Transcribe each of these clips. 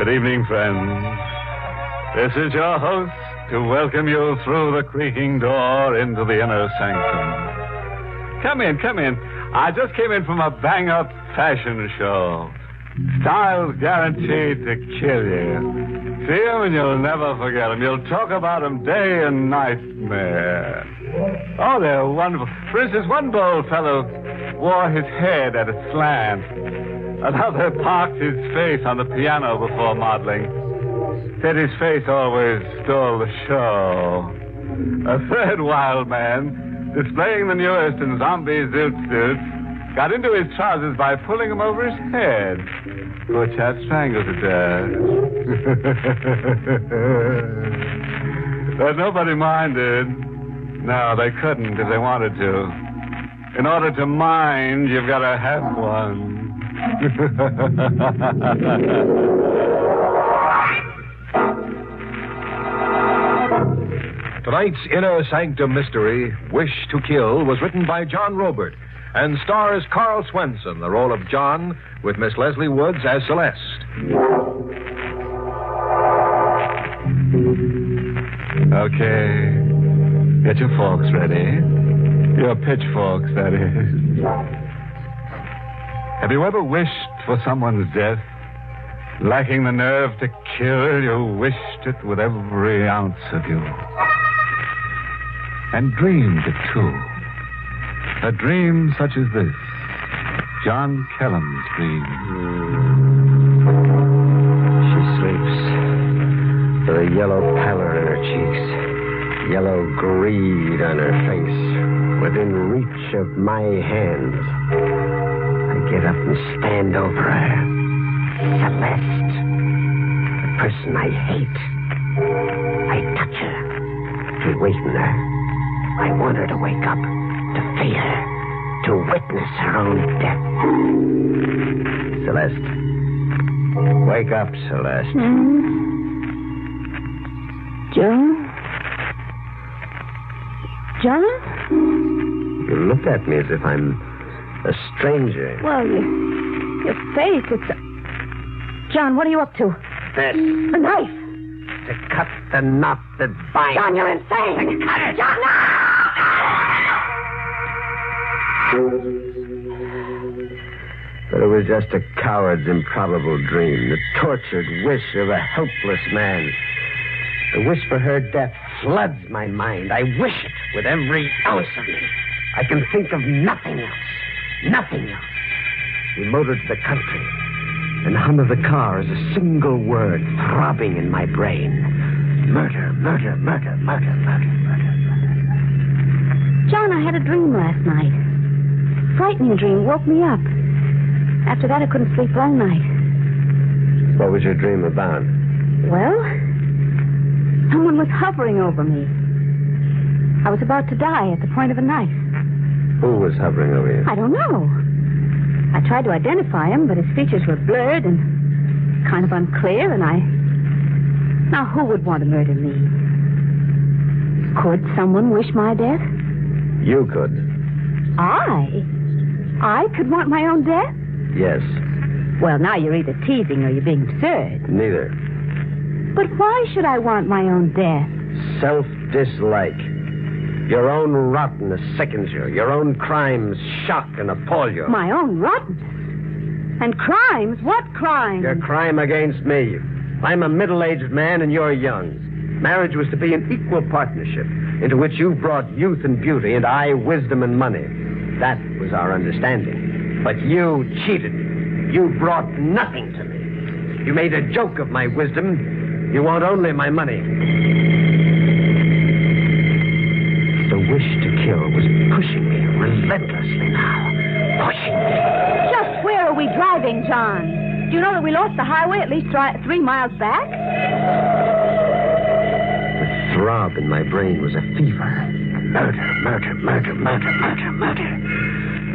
Good evening, friends. This is your host to welcome you through the creaking door into the inner sanctum. Come in. I just came in from a bang-up fashion show. Styles guaranteed to kill you. See them and you'll never forget them. You'll talk about them day and night, man. Oh, they're wonderful. For instance, one bold fellow wore his head at a slant. Another parked his face on the piano before modeling. Said his face always stole the show. A third wild man, displaying the newest in zombie zoot suits, got into his trousers by pulling them over his head. Poor chap strangled to death. But nobody minded. No, they couldn't if they wanted to. In order to mind, you've got to have one. Tonight's Inner Sanctum mystery, Wish to Kill, was written by John Robert and stars Carl Swenson, the role of John, with Miss Leslie Woods as Celeste. Okay. Get your forks ready. Your pitchforks, that is. Have you ever wished for someone's death? Lacking the nerve to kill, you wished it with every ounce of you. And dreamed it, too. A dream such as this. John Kellam's dream. She sleeps with a yellow pallor in her cheeks, yellow greed on her face, within reach of my hands. I get up and stand over her. Celeste, the person I hate. I touch her to waken her. I want her to wake up, to feel her, to witness her own death. Celeste. Wake up, Celeste. John? You look at me as if I'm a stranger. Well, your face, it's... John, what are you up to? This. A knife. To cut the knot that binds... John, you're insane. To cut it. John, no! But it was just a coward's improbable dream, the tortured wish of a helpless man. The wish for her death floods my mind. I wish it with every ounce of me. I can think of nothing else. Nothing else. We motored to the country, and the hum of the car is a single word throbbing in my brain. Murder, murder, murder, murder, murder, murder, murder. John, I had a dream last night. Frightening dream. Woke me up. After that, I couldn't sleep all night. What was your dream about? Well, someone was hovering over me. I was about to die at the point of a knife. Who was hovering over you? I don't know. I tried to identify him, but his features were blurred and kind of unclear, and Now, who would want to murder me? Could someone wish my death? You could. I could want my own death? Yes. Well, now you're either teasing or you're being absurd. Neither. But why should I want my own death? Self-dislike. Your own rottenness sickens you. Your own crimes shock and appall you. My own rottenness? And crimes? What crimes? Your crime against me. I'm a middle-aged man and you're young. Marriage was to be an equal partnership into which you brought youth and beauty and I wisdom and money. That was our understanding. But you cheated me. You brought nothing to me. You made a joke of my wisdom. You want only my money. The wish to kill was pushing me relentlessly now. Pushing me. Just where are we driving, John? Do you know that we lost the highway at least 3 miles back? The throb in my brain was a fever. Murder, murder, murder, murder, murder, murder.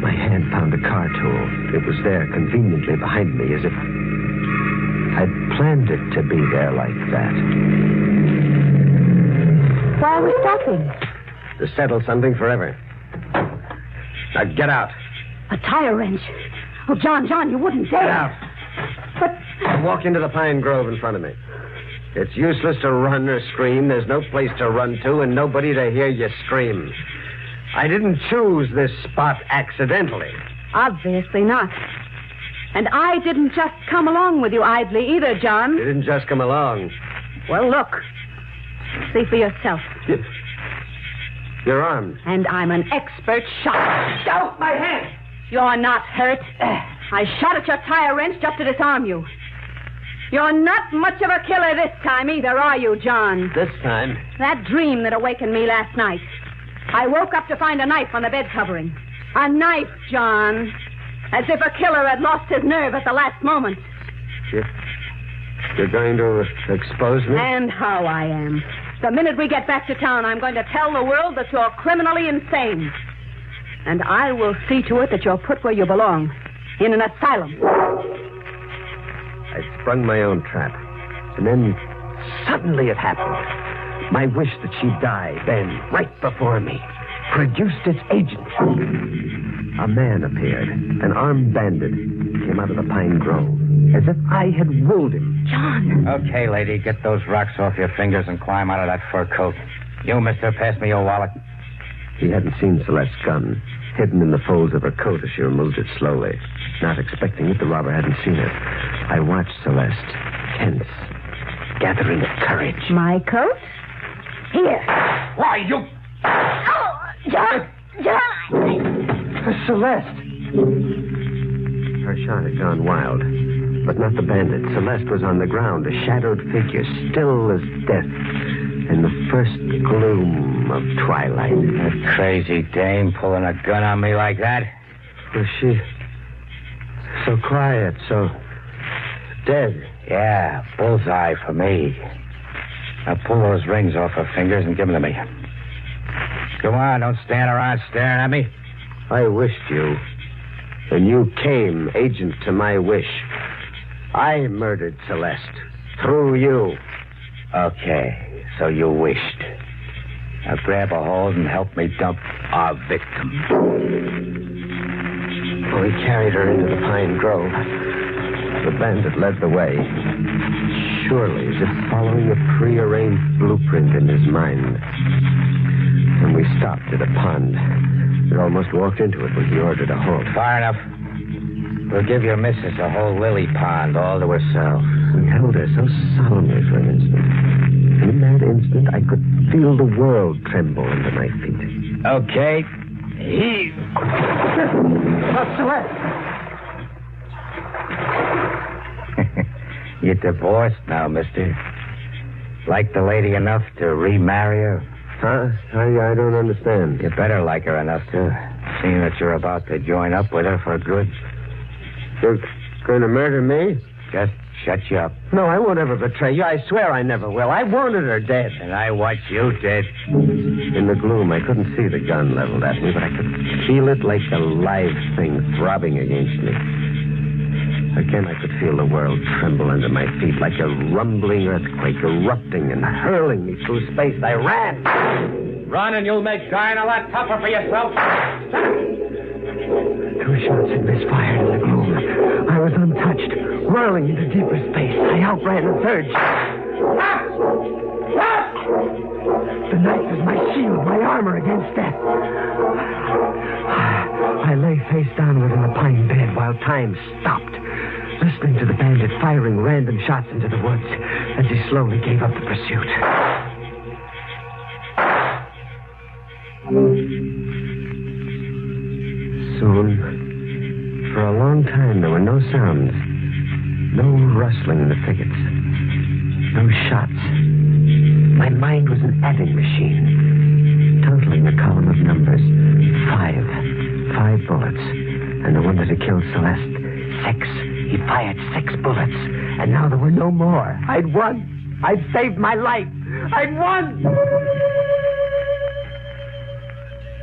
My hand found a car tool. It was there conveniently behind me as if I'd planned it to be there like that. Why are we stopping? To settle something forever. Now get out. A tire wrench. Oh, John, you wouldn't dare. Get out. But Walk into the pine grove in front of me. It's useless to run or scream. There's no place to run to and nobody to hear you scream. I didn't choose this spot accidentally. Obviously not. And I didn't just come along with you idly either, John. You didn't just come along. Well, look. See for yourself. You're armed. And I'm an expert shot. Off my hand! You're not hurt. I shot at your tire wrench just to disarm you. You're not much of a killer this time either, are you, John? This time? That dream that awakened me last night. I woke up to find a knife on the bed covering. A knife, John. As if a killer had lost his nerve at the last moment. You're going to expose me? And how I am. The minute we get back to town, I'm going to tell the world that you're criminally insane. And I will see to it that you're put where you belong. In an asylum. I sprung my own trap. And then suddenly it happened. My wish that she die then, right before me, produced its agent. A man appeared, an armed bandit, came out of the pine grove, as if I had willed him. John. Okay, lady, get those rocks off your fingers and climb out of that fur coat. You, mister, pass me your wallet. He hadn't seen Celeste's gun, hidden in the folds of her coat as she removed it slowly. Not expecting it, the robber hadn't seen it. I watched Celeste, tense, gathering courage. My coat? Here. Why, you... Oh, John! Celeste! Her shot had gone wild, but not the bandit. Celeste was on the ground, a shadowed figure, still as death, in the first gloom of twilight. That crazy dame pulling a gun on me like that? Was she so quiet, so dead? Yeah, bullseye for me. Now pull those rings off her fingers and give them to me. Come on, don't stand around staring at me. I wished you, and you came agent to my wish. I murdered Celeste through you. Okay, so you wished. Now grab a hold and help me dump our victim. We carried her into the pine grove. The bandit led the way, surely as if following a prearranged blueprint in his mind. And we stopped at a pond. We almost walked into it when he ordered a halt. Far enough. We'll give your missus a whole lily pond all to herself. We held her so solemnly for an instant. And in that instant, I could feel the world tremble under my feet. Okay. Heave. Celeste! You're divorced now, mister. Like the lady enough to remarry her? Huh? I don't understand. You better like her enough to, seeing that you're about to join up with her for good. You're going to murder me? Just shut you up. No, I won't ever betray you. I swear I never will. I wanted her dead. And I want you dead. In the gloom, I couldn't see the gun leveled at me, but I could feel it like a live thing throbbing against me. Again, I could feel the world tremble under my feet like a rumbling earthquake erupting and hurling me through space. I ran. Run and you'll make dying a lot tougher for yourself. Two shots had misfired in the gloom. I was untouched, whirling into deeper space. I outran a third shot. The knife was my shield, my armor against death. I lay face downward in the pine bed while time stopped, listening to the bandit firing random shots into the woods as he slowly gave up the pursuit. Soon, for a long time, there were no sounds, no rustling in the thickets, no shots. My mind was an adding machine, totaling a column of numbers. 5 bullets. And the one that had killed Celeste, 6. He fired 6 bullets. And now there were no more. I'd won. I'd saved my life. I'd won.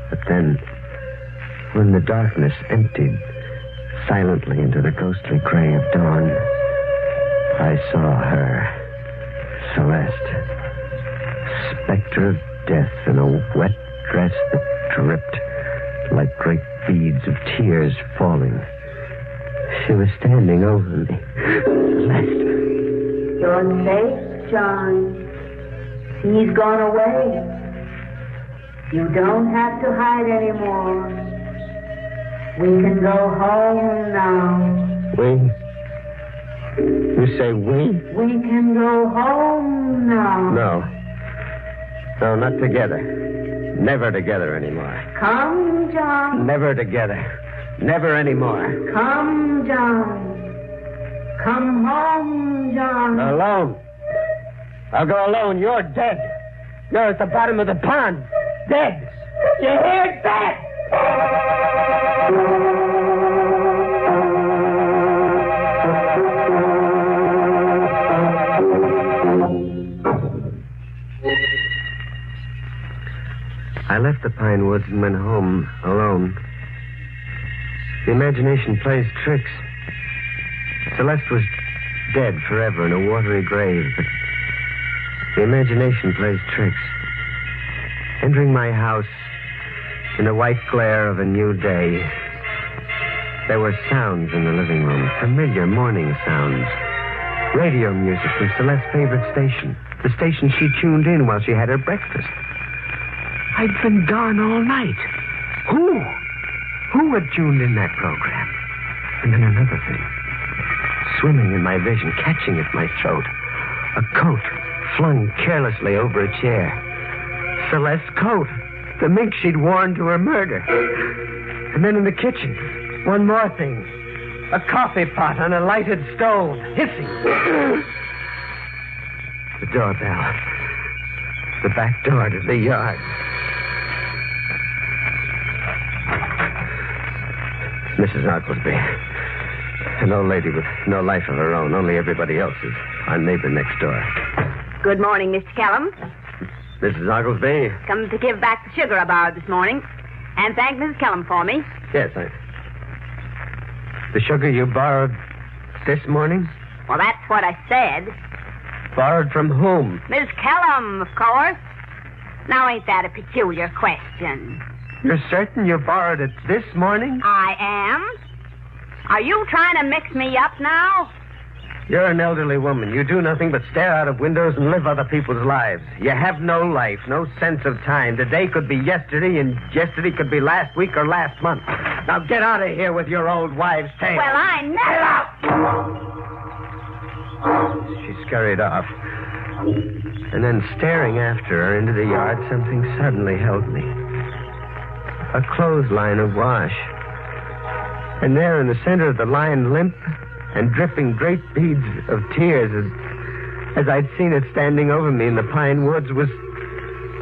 But then, when the darkness emptied silently into the ghostly gray of dawn, I saw her, Celeste, specter of death in a wet dress that dripped like great beads of tears falling. She She was standing over me. Celeste. You're safe, John. He's gone away. You don't have to hide anymore. We can go home now. We? You say we? We can go home now. No. No, not together. Never together anymore. Come, John. Never together. Never anymore. Come, John. Come home, John. Alone. I'll go alone. You're dead. You're at the bottom of the pond. Dead. You hear that? I left the pine woods and went home alone. The imagination plays tricks. Celeste was dead forever in a watery grave, but the imagination plays tricks. Entering my house in the white glare of a new day, there were sounds in the living room, familiar morning sounds. Radio music from Celeste's favorite station, the station she tuned in while she had her breakfast. I'd been gone all night. Who had tuned in that program? And then another thing. Swimming in my vision, catching at my throat. A coat flung carelessly over a chair. Celeste's coat. The mink she'd worn to her murder. And then in the kitchen, one more thing. A coffee pot on a lighted stove, hissing. The doorbell. The back door to the yard. Mrs. Oglesby. An old lady with no life of her own, only everybody else's. Our neighbor next door. Good morning, Mr. Kellum. Mrs. Oglesby? Come to give back the sugar I borrowed this morning. And thank Mrs. Kellum for me. Yes, The sugar you borrowed this morning? Well, that's what I said. Borrowed from whom? Miss Kellum, of course. Now, ain't that a peculiar question? You're certain you borrowed it this morning? I am. Are you trying to mix me up now? You're an elderly woman. You do nothing but stare out of windows and live other people's lives. You have no life, no sense of time. Today could be yesterday, and yesterday could be last week or last month. Now get out of here with your old wives' tale. Well, I never... She scurried off. And then staring after her into the yard, something suddenly held me. A clothesline awash. And there in the center of the line, limp and dripping great beads of tears as I'd seen it standing over me in the pine woods, was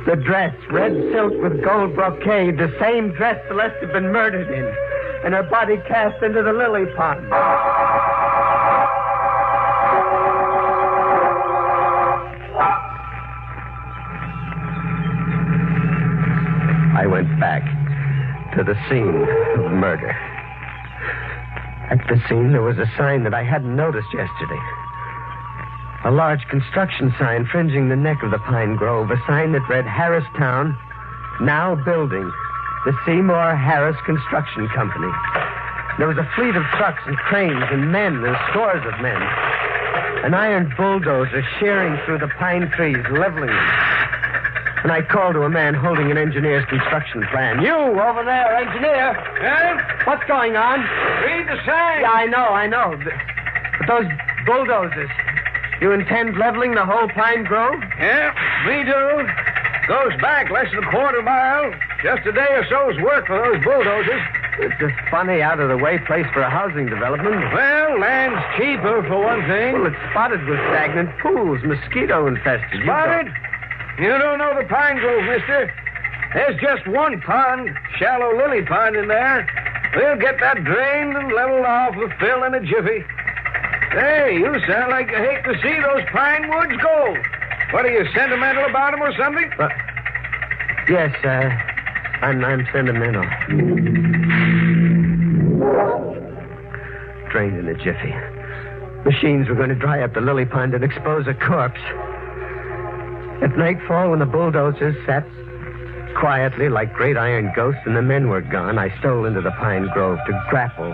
the dress, red silk with gold brocade, the same dress Celeste had been murdered in, and her body cast into the lily pond. I went back to the scene of murder. At the scene, there was a sign that I hadn't noticed yesterday. A large construction sign fringing the neck of the pine grove. A sign that read Harristown, now building. The Seymour Harris Construction Company. There was a fleet of trucks and cranes and men, and scores of men. An iron bulldozer shearing through the pine trees, leveling them. And I called to a man holding an engineer's construction plan. You, over there, engineer. Yes? What's going on? Read the sign. Yeah, I know. But those bulldozers, you intend leveling the whole pine grove? Yeah, we do. Goes back less than a quarter mile. Just a day or so's work for those bulldozers. It's a funny, out-of-the-way place for a housing development. Well, land's cheaper, for one thing. Well, it's spotted with stagnant pools, mosquito-infested. Spotted? You don't know the pine grove, mister. There's just one pond, shallow lily pond in there. We'll get that drained and leveled off with fill in a jiffy. Hey, you sound like you hate to see those pine woods go. What, are you sentimental about them or something? Yes, I'm sentimental. Drained in a jiffy. Machines were going to dry up the lily pond and expose a corpse. At nightfall, when the bulldozers sat quietly like great iron ghosts and the men were gone, I stole into the pine grove to grapple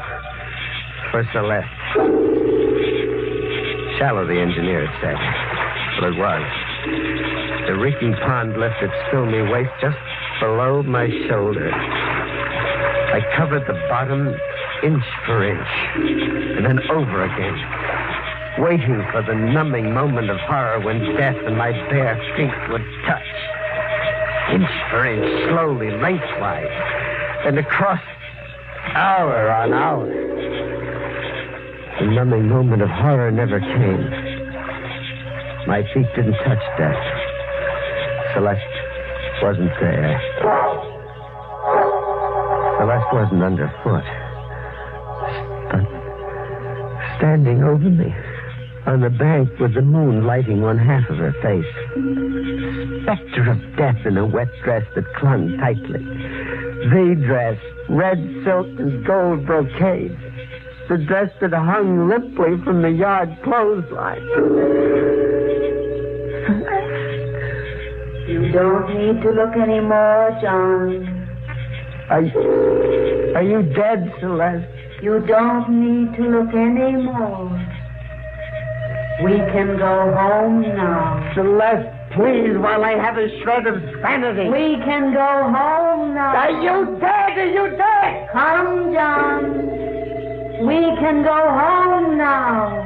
for Celeste. Shallow, the engineer said. Well, it was. The reeking pond left its filmy waist just below my shoulder. I covered the bottom inch for inch, and then over again, waiting for the numbing moment of horror when death and my bare feet would touch. Inch for inch, slowly, lengthwise, and across, hour on hour. The numbing moment of horror never came. My feet didn't touch death. Celeste wasn't there. Celeste wasn't underfoot. But standing over me on the bank with the moon lighting one half of her face. Specter of death in a wet dress that clung tightly. The dress, red silk and gold brocade. The dress that hung limply from the yard clothesline. You don't need to look anymore, John. Are you dead, Celeste? You don't need to look anymore. We can go home now. Celeste, please, while I have a shred of sanity. We can go home now. Are you dead? Are you dead? Come, John. We can go home now.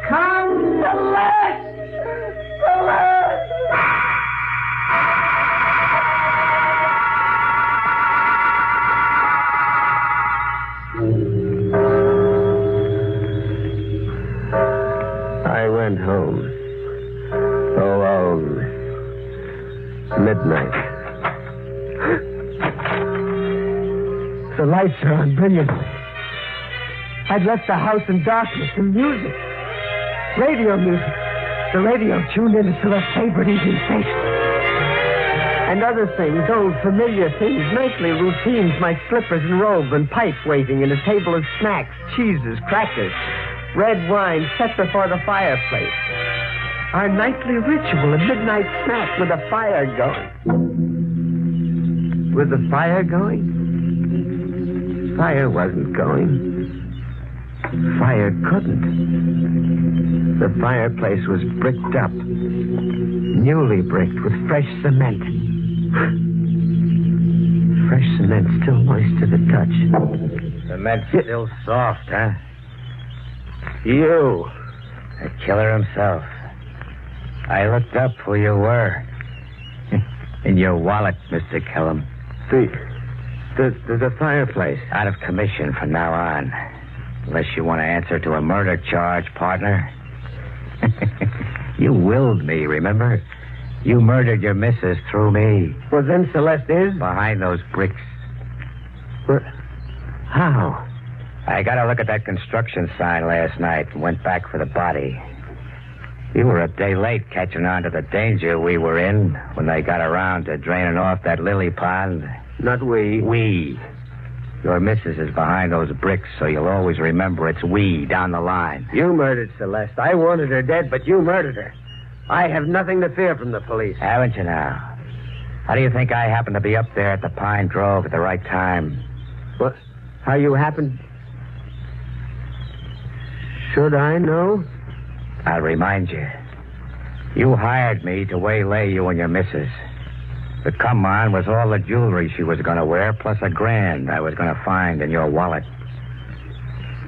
Come, Celeste! Celeste! I went home. Alone. Midnight. The lights are on brilliantly. I'd left the house in darkness and music. Radio music. The radio tuned into Celeste's favorite evening station. And other things, old familiar things, nightly routines, my slippers and robe and pipe waiting, and a table of snacks, cheeses, crackers, red wine set before the fireplace. Our nightly ritual, a midnight snack with a fire going. With the fire going? Fire wasn't going. Fire couldn't. The fireplace was bricked up, newly bricked with fresh cement. Fresh cement still moist to the touch. Cement still soft, huh? You. The killer himself. I looked up who you were. In your wallet, Mr. Kellum. The fireplace. Out of commission from now on. Unless you want to answer to a murder charge, partner. You willed me, remember? You murdered your missus through me. Well, then Celeste is? Behind those bricks. How? I got a look at that construction sign last night and went back for the body. You were a day late catching on to the danger we were in when they got around to draining off that lily pond. Not we. We. Your missus is behind those bricks, so you'll always remember it's we down the line. You murdered Celeste. I wanted her dead, but you murdered her. I have nothing to fear from the police. Haven't you now? How do you think I happened to be up there at the Pine Grove at the right time? What? How you happened? Should I know? I'll remind you. You hired me to waylay you and your missus. The come on was all the jewelry she was going to wear, plus $1,000 I was going to find in your wallet.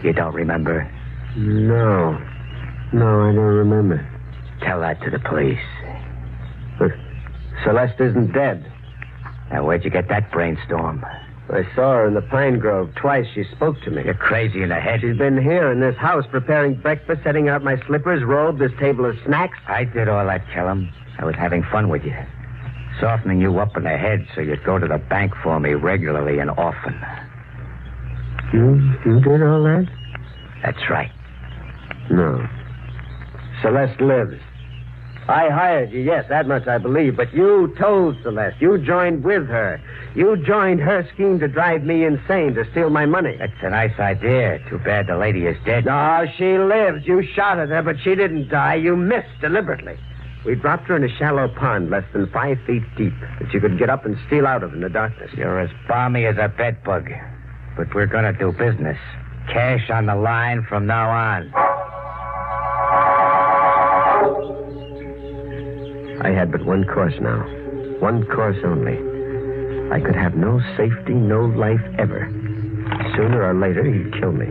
You don't remember? No, I don't remember. Tell that to the police. But Celeste isn't dead. Now, where'd you get that brainstorm? I saw her in the Pine Grove twice. She spoke to me. You're crazy in the head. She's been here in this house preparing breakfast, setting out my slippers, robe, this table of snacks. I did all that, Kellum. I was having fun with you. Softening you up in the head so you'd go to the bank for me regularly and often. You did all that? That's right. No. Celeste lives. I hired you, yes, that much I believe, but you told Celeste. You joined with her. You joined her scheme to drive me insane, to steal my money. That's a nice idea. Too bad the lady is dead. No, she lives. You shot at her, but she didn't die. You missed deliberately. We dropped her in a shallow pond less than 5 feet deep that you could get up and steal out of in the darkness. You're as balmy as a bedbug. But we're going to do business. cash on the line from now on. I had but one course now. One course only. I could have no safety, no life ever. Sooner or later, he'd kill me.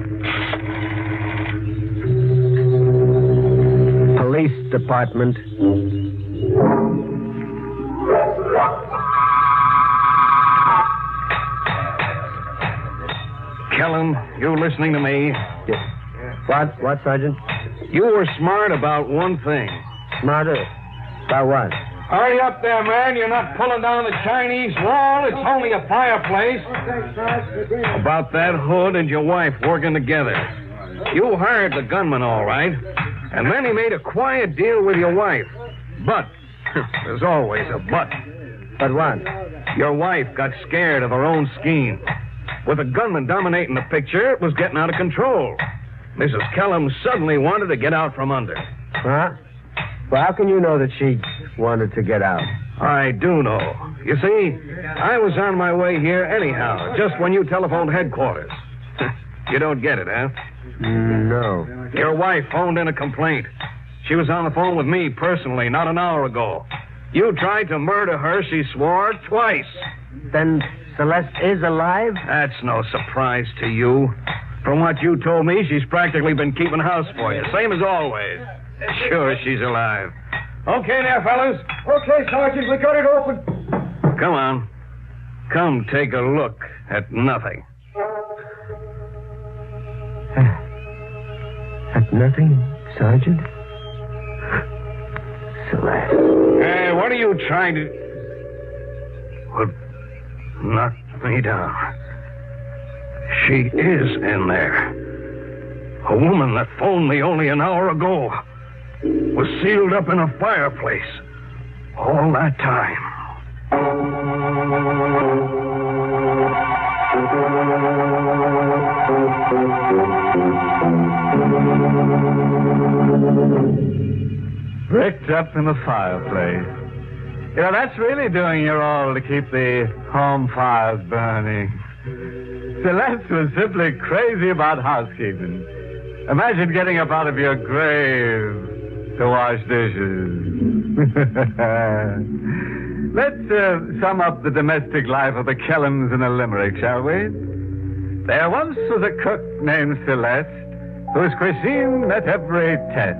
Police department. Kellum, you listening to me? What, Sergeant? You were smart about one thing. Smarter? About what? Hurry up there, man. You're not pulling down the Chinese wall. It's only a fireplace. About that hood and your wife working together. You hired the gunman, all right. And then he made a quiet deal with your wife. But, there's always a but. But what? Your wife got scared of her own scheme. With the gunman dominating the picture, it was getting out of control. Mrs. Kellum suddenly wanted to get out from under. Huh? Well, how can you know that she wanted to get out? I do know. You see, I was on my way here anyhow, just when you telephoned headquarters. You don't get it, huh? No. Your wife phoned in a complaint. She was on the phone with me personally not an hour ago. You tried to murder her, she swore, twice. Then Celeste is alive? That's no surprise to you. From what you told me, she's practically been keeping house for you, same as always. Sure, she's alive. Okay there, fellas. Okay, Sergeant, we got it open. Come on. Come take a look at nothing. At nothing, Sergeant? Celeste. Hey, what are you trying to... Well, knock me down. She is in there. A woman that phoned me only an hour ago was sealed up in a fireplace all that time. Bricked up in the fireplace. You know, that's really doing your all to keep the home fires burning. Celeste was simply crazy about housekeeping. Imagine getting up out of your grave to wash dishes. Let's sum up the domestic life of the Kellums in a limerick, shall we? There once was a cook named Celeste, whose cuisine met every test.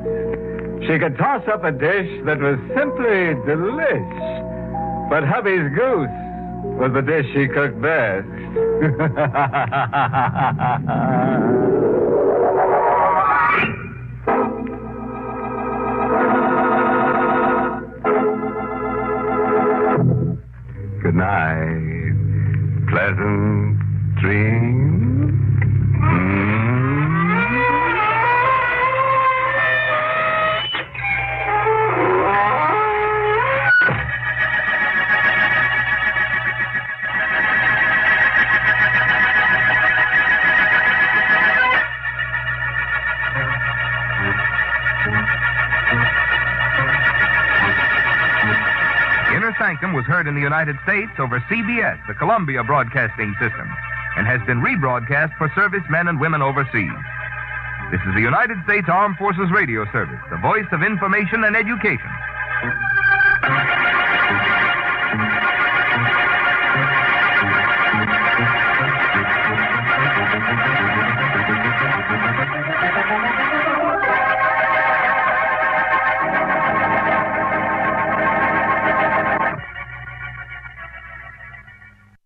She could toss up a dish that was simply delish. But hubby's goose was the dish she cooked best. Good night. Pleasant dreams. Sanctum was heard in the United States over CBS, the Columbia Broadcasting System, and has been rebroadcast for servicemen and women overseas. This is the United States Armed Forces Radio Service, the voice of information and education.